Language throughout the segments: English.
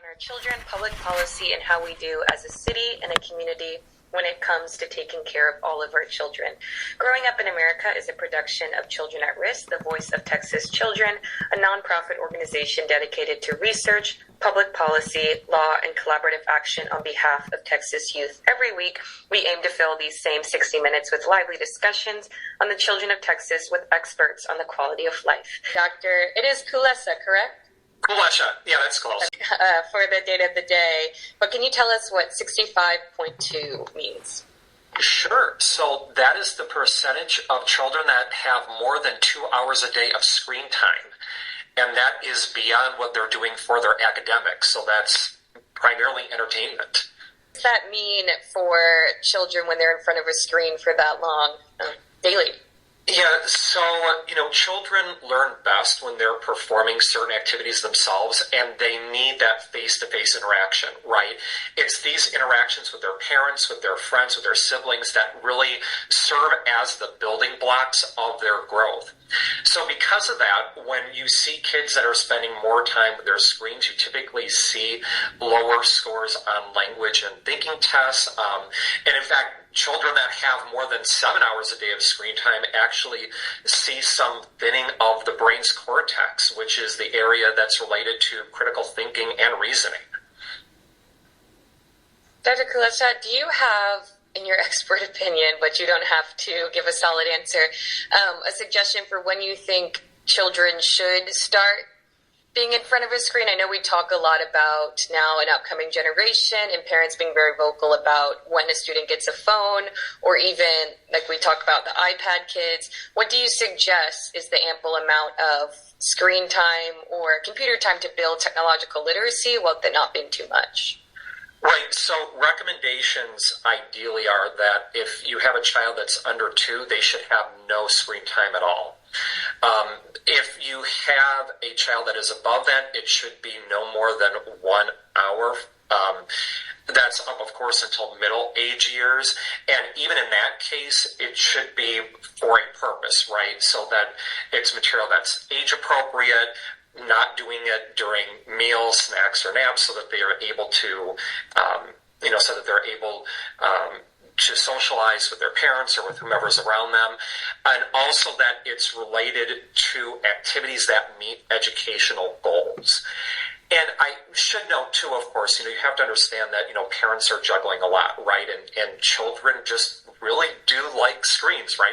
our children, public policy, and how we do as a city and a community when it comes to taking care of all of our children. Growing Up in America is a production of Children at Risk, the Voice of Texas Children, a nonprofit organization dedicated to research, public policy, law, and collaborative action on behalf of Texas youth. Every week, we aim to fill these same 60 minutes with lively discussions on the children of Texas with experts on the quality of life. Doctor, it is Kulesa, correct? Kulesha, yeah, that's close. For the date of the day. But can you tell us what 65.2 means? Sure. So that is the percentage of children that have more than 2 hours a day of screen time. And that is beyond what they're doing for their academics. So that's primarily entertainment. What does that mean for children when they're in front of a screen for that long daily? Yeah, so, children learn best when they're performing certain activities themselves, and they need that face-to-face interaction, right? It's these interactions with their parents, with their friends, with their siblings that really serve as the building blocks of their growth. So because of that, when you see kids that are spending more time with their screens, you typically see lower scores on language and thinking tests. And in fact, children that have more than 7 hours a day of screen time actually see some thinning of the brain's cortex, which is the area that's related to critical thinking and reasoning. Dr. Kulesa, do you have, in your expert opinion, but you don't have to give a solid answer, a suggestion for when you think children should start being in front of a screen? I know we talk a lot about now an upcoming generation and parents being very vocal about when a student gets a phone, or even like we talk about the iPad kids. What do you suggest is the ample amount of screen time or computer time to build technological literacy while not being too much? Right, so recommendations ideally are that if you have a child that's under 2, they should have no screen time at all. If you have a child that is above that, it should be no more than 1 hour. That's up, of course, until middle age years. And even in that case, it should be for a purpose, right? So that it's material that's age appropriate, not doing it during meals, snacks, or naps, so that they are able to, to socialize with their parents or with whomever's around them, and also that it's related to activities that meet educational goals. And I should note, too, of course, you have to understand that, parents are juggling a lot, right? And children just really do like screens, right?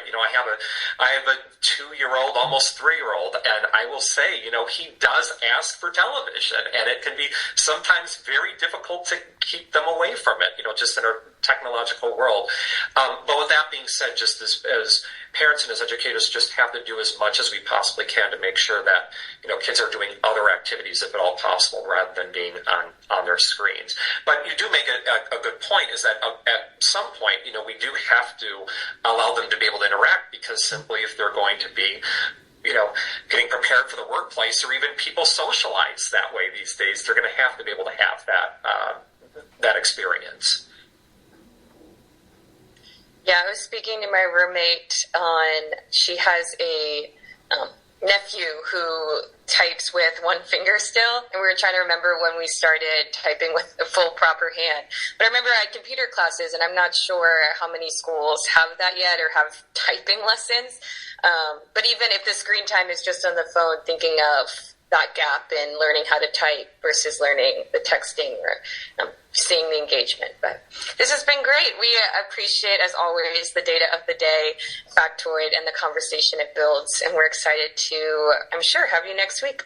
I have a 2-year-old, almost 3-year-old, and I will say, he does ask for television, and it can be sometimes very difficult to keep them away from it, just in our technological world. But with that being said, just as parents and as educators just have to do as much as we possibly can to make sure that, kids are doing other activities, if at all possible, rather than being on their screens. But you do make a good point, is that at some point, we do have to allow them to be able to interact, because simply if they're going to be getting prepared for the workplace, or even people socialize that way these days, they're going to have to be able to have that experience. Yeah, I was speaking to my roommate she has a nephew who types with one finger still, and we were trying to remember when we started typing with the full proper hand. But I remember I had computer classes, and I'm not sure how many schools have that yet or have typing lessons. But even if the screen time is just on the phone, thinking of that gap in learning how to type versus learning the texting or seeing the engagement. But this has been great. We appreciate, as always, the data of the day, factoid, and the conversation it builds. And we're excited to, I'm sure, have you next week.